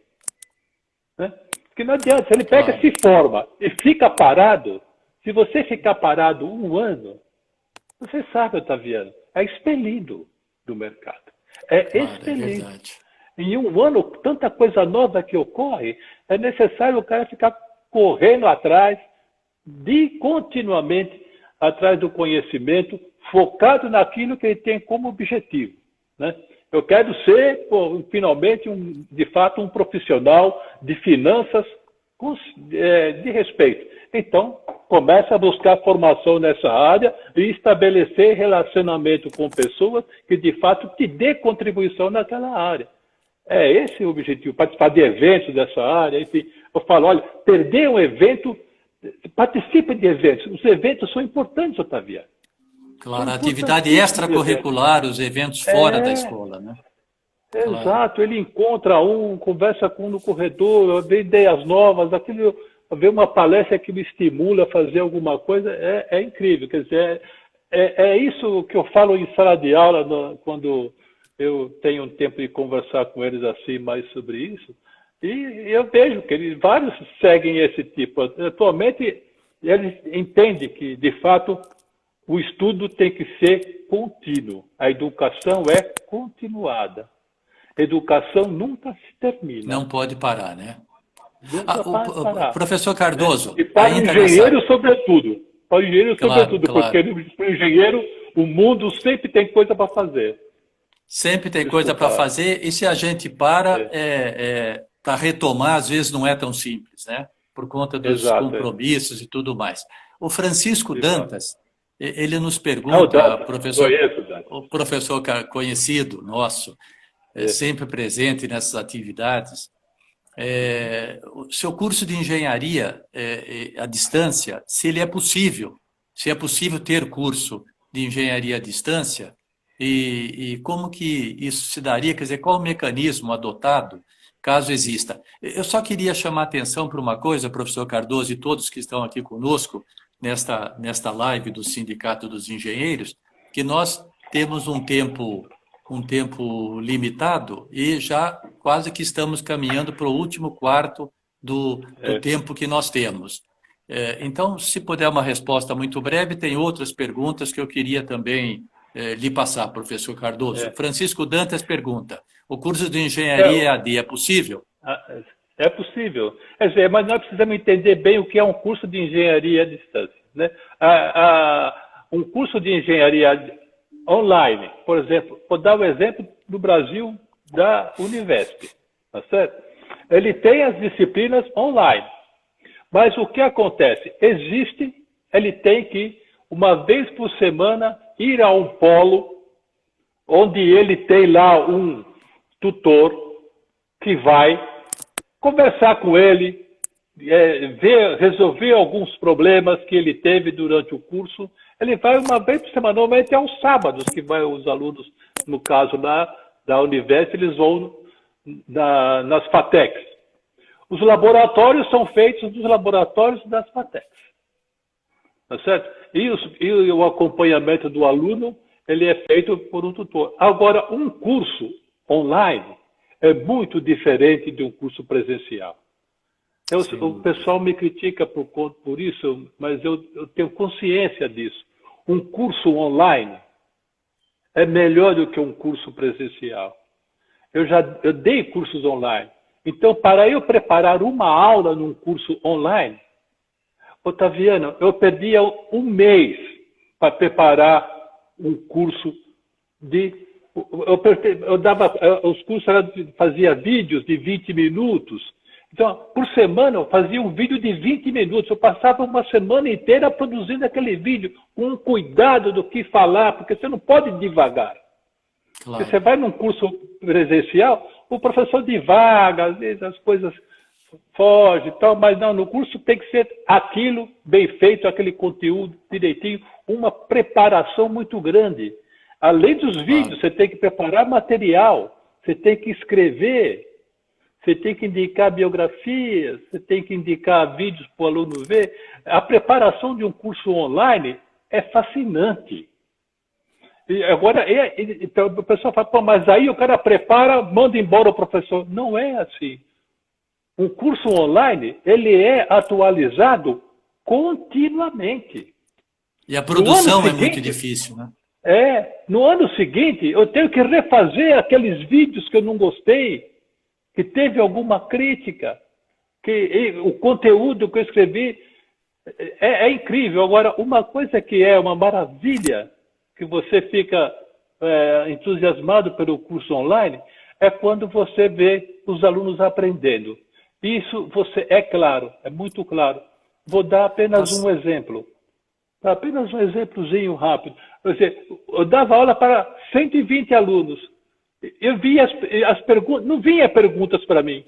Né? Porque não adianta, se ele pega, se forma e fica parado, Se você ficar parado um ano, você sabe, Otaviano, é expelido do mercado. É Claro, é expelido. verdade. Em um ano, tanta coisa nova que ocorre, é necessário o cara ficar correndo atrás, continuamente atrás do conhecimento, focado naquilo que ele tem como objetivo, né? Eu quero ser, finalmente, de fato, um profissional de finanças de respeito. Então, começa a buscar formação nessa área e estabelecer relacionamento com pessoas que, de fato, te dê contribuição naquela área. É esse o objetivo, participar de eventos dessa área. Enfim, eu falo, olha, perder um evento, participe de eventos. Os eventos são importantes, Otaviano. Claro, a atividade extracurricular, os eventos fora da escola, né? Exato, Claro. ele encontra conversa com um no corredor, vê ideias novas, vê uma palestra que me estimula a fazer alguma coisa, é incrível. Quer dizer, é isso que eu falo em sala de aula, quando eu tenho um tempo de conversar com eles assim mais sobre isso, e eu vejo que vários seguem esse tipo. Atualmente, eles entendem que, de fato, o estudo tem que ser contínuo. A educação é continuada. Educação nunca se termina. Não pode parar, né? Nunca pode parar. Professor Cardoso, E para o ainda engenheiro, sobretudo. Para o engenheiro, Claro, sobretudo, claro. porque para o engenheiro, o mundo sempre tem coisa para fazer. Sempre tem coisa para fazer, e se a gente para, para retomar, às vezes não é tão simples, né? Por conta dos compromissos e tudo mais. O Francisco Dantas, ele nos pergunta, o professor conhecido nosso, sempre presente nessas atividades, o seu curso de engenharia à distância, se é possível ter curso de engenharia à distância, e como que isso se daria, quer dizer, qual o mecanismo adotado, caso exista. Eu só queria chamar a atenção para uma coisa, professor Cardoso e todos que estão aqui conosco, nesta live do Sindicato dos Engenheiros, que nós temos um tempo limitado e já quase que estamos caminhando para o último quarto do tempo que nós temos. Então, se puder uma resposta muito breve, tem outras perguntas que eu queria também lhe passar, professor Cardoso. Francisco Dantas pergunta, o curso de engenharia EAD é possível? É possível. Mas nós precisamos entender bem o que é um curso de engenharia à distância, né? Um curso de engenharia online, por exemplo, vou dar o exemplo do Brasil da Univesp, tá certo? Ele tem as disciplinas online, mas o que acontece? Ele tem que, uma vez por semana, ir a um polo, onde ele tem lá um tutor que vai conversar com ele, resolver alguns problemas que ele teve durante o curso. Ele vai uma vez por semana, normalmente é aos sábados que vai os alunos, no caso da Univesp, eles vão nas FATECs. Os laboratórios são feitos dos laboratórios das FATECs. Tá certo? E o acompanhamento do aluno, ele é feito por um tutor. Agora, um curso online é muito diferente de um curso presencial. O pessoal me critica por isso, mas eu tenho consciência disso. Um curso online é melhor do que um curso presencial. Eu dei cursos online. Então, para eu preparar uma aula num curso online, Otaviano, eu perdia um mês para preparar um curso os cursos fazia vídeos de 20 minutos. Então, por semana, eu fazia um vídeo de 20 minutos. Eu passava uma semana inteira produzindo aquele vídeo, com cuidado do que falar, porque você não pode divagar. Claro. Você vai num curso presencial, o professor divaga, às vezes as coisas fogem e tal, mas não, no curso tem que ser aquilo bem feito, aquele conteúdo direitinho, uma preparação muito grande. Além dos vídeos, você tem que preparar material, você tem que escrever, você tem que indicar biografias, você tem que indicar vídeos para o aluno ver. A preparação de um curso online é fascinante. E agora, então, o pessoal fala, pô, mas aí o cara prepara, manda embora o professor. Não é assim. Um curso online, ele é atualizado continuamente. E a produção seguinte, é muito difícil, né? No ano seguinte, eu tenho que refazer aqueles vídeos que eu não gostei, que teve alguma crítica, que o conteúdo que eu escrevi é incrível. Agora, uma coisa que é uma maravilha, que você fica entusiasmado pelo curso online, é quando você vê os alunos aprendendo. Isso é claro, é muito claro. Vou dar apenas um exemplo. Apenas um exemplozinho rápido. Eu dava aula para 120 alunos. Eu via as perguntas, não vinha perguntas para mim.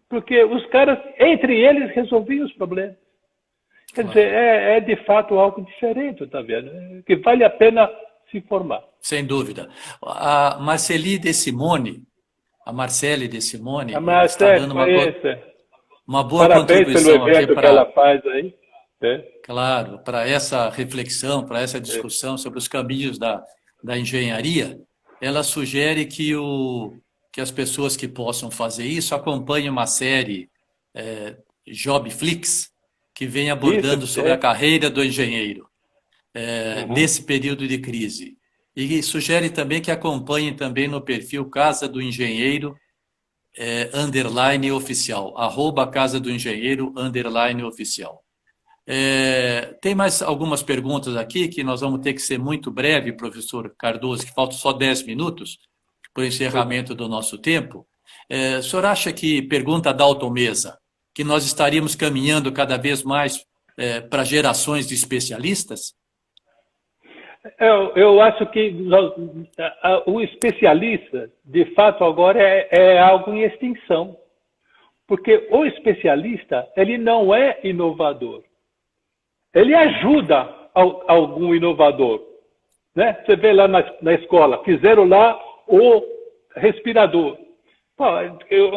Porque os caras, entre eles, resolviam os problemas. Quer dizer, é de fato algo diferente, tá vendo? Que vale a pena se informar. Sem dúvida. A Marcele De Simone está dando uma boa Parabéns contribuição pelo evento aqui que ela faz aí. Claro, para essa reflexão, para essa discussão sobre os caminhos da engenharia. Ela sugere que as pessoas que possam fazer isso acompanhem uma série Jobflix, que vem abordando sobre a carreira do engenheiro nesse período de crise. E sugere também que acompanhem também no perfil Casa do Engenheiro _oficial, @Casa do Engenheiro _oficial. Tem mais algumas perguntas aqui que nós vamos ter que ser muito breve, professor Cardoso, que faltam só 10 minutos para o encerramento do nosso tempo. O senhor acha que, pergunta da Automesa, que nós estaríamos caminhando cada vez mais para gerações de especialistas? Eu acho que o especialista, de fato, agora é algo em extinção. Porque o especialista, ele não é inovador. Ele ajuda algum inovador. Né? Você vê lá na escola, fizeram lá o respirador. Pô,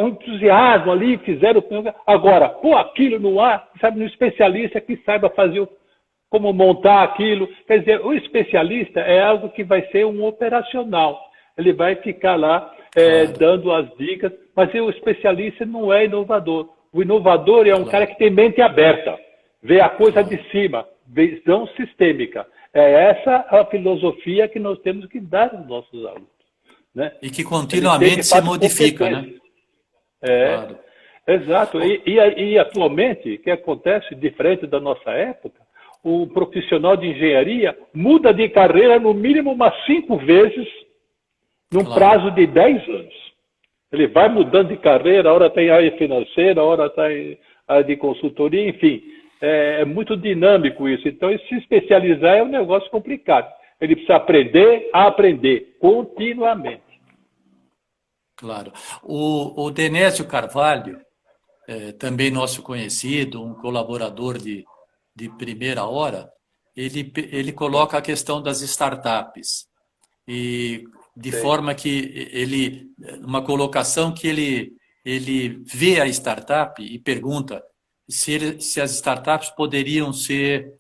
um entusiasmo ali, fizeram. Agora, pô, aquilo no ar, sabe, um especialista que saiba fazer como montar aquilo. Quer dizer, o especialista é algo que vai ser um operacional. Ele vai ficar lá dando as dicas, mas o especialista não é inovador. O inovador é um cara que tem mente aberta, vê a coisa de cima, visão sistêmica. É essa a filosofia que nós temos que dar aos nossos alunos. Né? E que continuamente se modifica, né? Claro. Exato. E atualmente, o que acontece, diferente da nossa época, o profissional de engenharia muda de carreira no mínimo umas 5 vezes num prazo de 10 anos. Ele vai mudando de carreira, a hora tem área financeira, a hora tem área de consultoria, enfim. É muito dinâmico isso. Então, se especializar é um negócio complicado. Ele precisa aprender a aprender continuamente. Claro. O Denésio Carvalho, também nosso conhecido, um colaborador de primeira hora, ele coloca a questão das startups. E de forma que uma colocação que ele vê a startup e pergunta se as startups poderiam se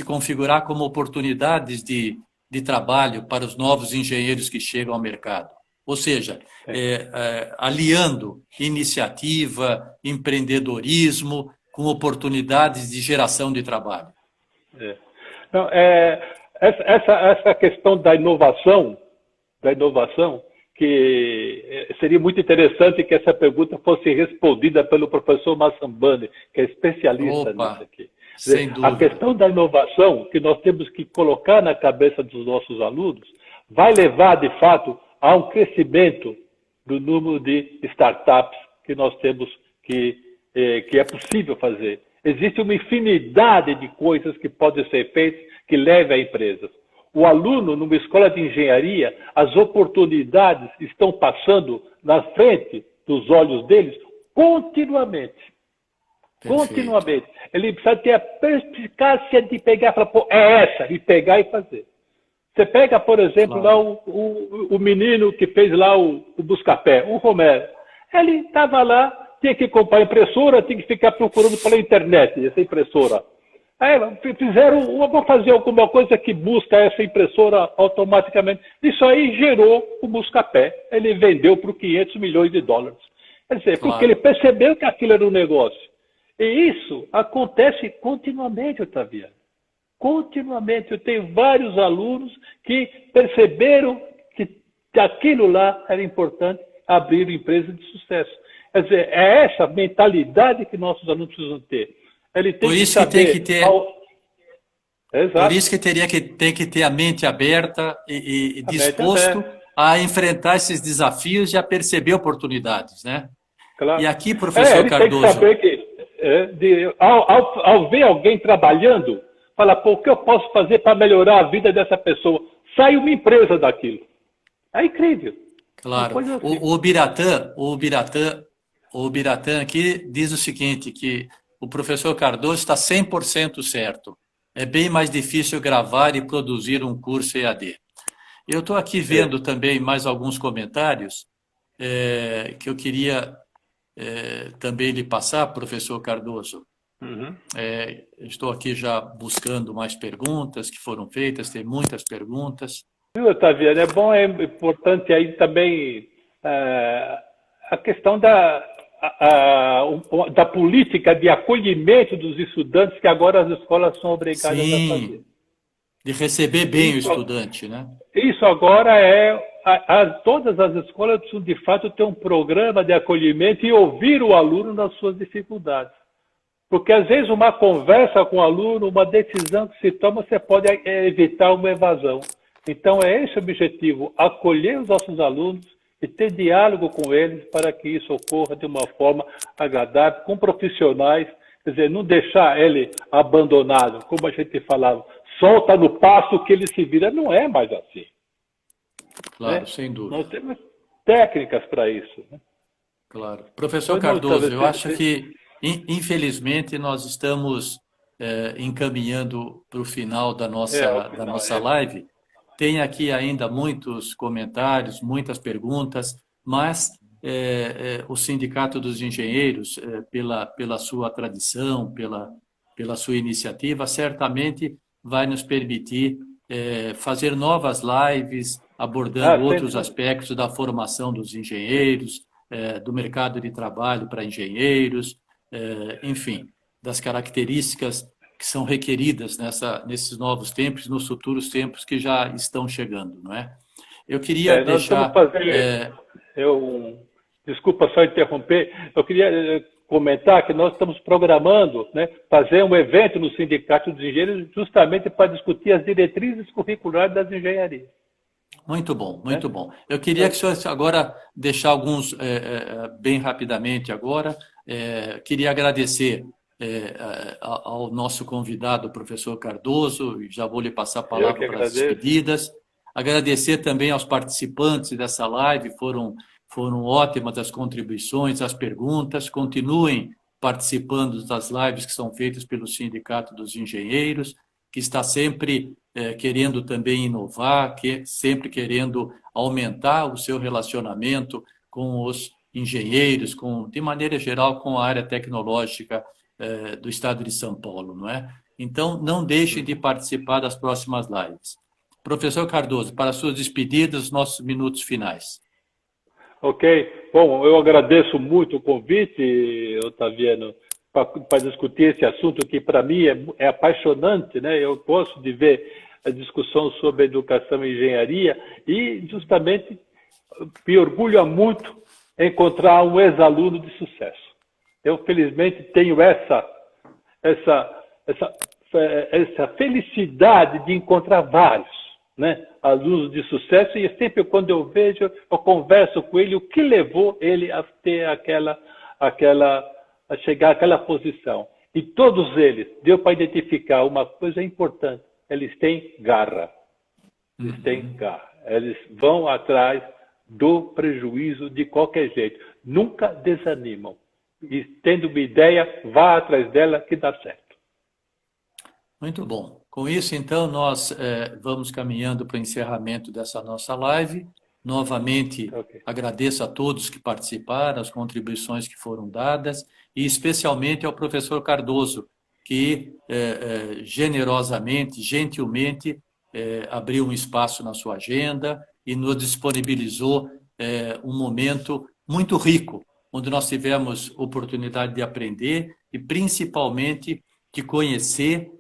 configurar como oportunidades de trabalho para os novos engenheiros que chegam ao mercado. Ou seja, aliando iniciativa, empreendedorismo com oportunidades de geração de trabalho. Não, essa questão da inovação, que seria muito interessante que essa pergunta fosse respondida pelo professor Massambani, que é especialista nisso aqui. Sem dúvida. A questão da inovação que nós temos que colocar na cabeça dos nossos alunos vai levar, de fato, a um crescimento do número de startups que nós temos que é possível fazer. Existe uma infinidade de coisas que podem ser feitas que levem a empresas. O aluno, numa escola de engenharia, as oportunidades estão passando na frente dos olhos deles continuamente. Perfeito. Continuamente. Ele precisa ter a perspicácia de pegar e falar, pô, é essa, e pegar e fazer. Você pega, por exemplo, lá o menino que fez lá o Buscapé, o Romero. Ele estava lá, tinha que comprar impressora, tinha que ficar procurando pela internet essa impressora. Aí vou fazer alguma coisa que busca essa impressora automaticamente. Isso aí gerou o Buscapé. Ele vendeu por $500 milhões. Quer dizer, porque ele percebeu que aquilo era um negócio. E isso acontece continuamente, Otaviano. Continuamente. Eu tenho vários alunos que perceberam que aquilo lá era importante, abrir empresas de sucesso. Quer dizer, é essa mentalidade que nossos alunos precisam ter. Ele tem Por que isso que tem que saber... ter, por Exato, isso que tem que ter a mente aberta e a mente disposto aberta, a enfrentar esses desafios e a perceber oportunidades, né? E claro. aqui, professor Ele tem que Cardoso, saber que, ao ver alguém trabalhando, fala, pô, o que eu posso fazer para melhorar a vida dessa pessoa? Sai uma empresa daquilo. É incrível. Uma claro, coisa assim. O Biratã aqui diz o seguinte, que o professor Cardoso está 100% certo. É bem mais difícil gravar e produzir um curso EAD. Eu estou aqui vendo É. também mais alguns comentários que eu queria também lhe passar, professor Cardoso. Uhum. Estou aqui já buscando mais perguntas que foram feitas, tem muitas perguntas. Viu, Otaviano? É bom, é importante aí também a questão da política de acolhimento dos estudantes que agora as escolas são obrigadas a fazer. Sim, de receber bem o Isso, estudante, né? isso agora é. Todas as escolas precisam, de fato, ter um programa de acolhimento e ouvir o aluno nas suas dificuldades. Porque, às vezes, uma conversa com o aluno, uma decisão que se toma, você pode evitar uma evasão. Então, é esse o objetivo: acolher os nossos alunos e ter diálogo com eles para que isso ocorra de uma forma agradável, com profissionais, quer dizer, não deixar ele abandonado, como a gente falava, solta no passo que ele se vira. Não é mais assim. Claro, Né? sem Nós dúvida. temos técnicas para isso. Né? Claro. Professor Pois não, Cardoso, eu acho que, infelizmente, nós estamos encaminhando para o final ao da final. nossa live. Tem aqui ainda muitos comentários, muitas perguntas, mas o Sindicato dos Engenheiros, pela sua tradição, pela sua iniciativa, certamente vai nos permitir fazer novas lives, abordando outros Sempre. aspectos da formação dos engenheiros, do mercado de trabalho para engenheiros, enfim, das características que são requeridas nesses novos tempos, nos futuros tempos que já estão chegando, não é? Eu queria Nós estamos deixar... fazendo. Desculpa só interromper. Eu queria comentar que nós estamos programando, né, fazer um evento no Sindicato dos Engenheiros justamente para discutir as diretrizes curriculares das engenharias. Muito bom, Né? muito bom. Eu queria que o senhor agora deixar alguns bem rapidamente agora. Queria agradecer ao nosso convidado, o professor Cardoso, e já vou lhe passar a Eu que palavra para as agradeço. despedidas. Agradecer também aos participantes dessa live, foram ótimas as contribuições, as perguntas. Continuem participando das lives que são feitas pelo Sindicato dos Engenheiros, que está sempre querendo também inovar, sempre querendo aumentar o seu relacionamento com os engenheiros, de maneira geral, com a área tecnológica do Estado de São Paulo, não é? Então, não deixem de participar das próximas lives. Professor Cardoso, para suas despedidas, nossos minutos finais. Ok. Bom, eu agradeço muito o convite, Otaviano, para discutir esse assunto que, para mim, é apaixonante, né? Eu gosto de ver a discussão sobre educação e engenharia e, justamente, me orgulha muito encontrar um ex-aluno de sucesso. Eu, felizmente, tenho essa felicidade de encontrar vários, né, alunos de sucesso, e sempre quando eu vejo, eu converso com ele, o que levou ele a ter a chegar àquela posição. E todos eles, deu para identificar uma coisa importante: eles têm garra. Eles têm garra. Eles vão atrás do prejuízo de qualquer jeito. Nunca desanimam. E tendo uma ideia, vá atrás dela que dá certo. Muito bom. Com isso, então, nós vamos caminhando para o encerramento dessa nossa live. Novamente, agradeço a todos que participaram, as contribuições que foram dadas, e especialmente ao professor Cardoso, que generosamente, gentilmente, abriu um espaço na sua agenda e nos disponibilizou um momento muito rico onde nós tivemos oportunidade de aprender e, principalmente, de conhecer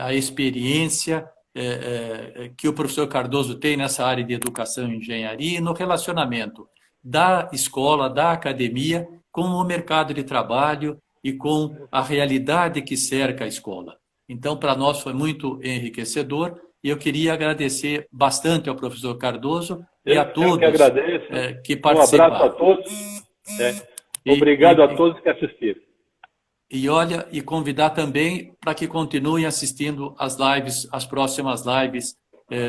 a experiência que o professor Cardoso tem nessa área de educação e engenharia e no relacionamento da escola, da academia, com o mercado de trabalho e com a realidade que cerca a escola. Então, para nós foi muito enriquecedor e eu queria agradecer bastante ao professor Cardoso e a todos que agradeço. Que participaram. Um abraço a todos. Obrigado a todos que assistiram. E convidar também para que continuem assistindo às lives, as próximas lives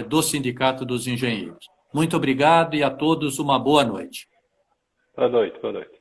do Sindicato dos Engenheiros. Muito obrigado e a todos uma boa noite. Boa noite, boa noite.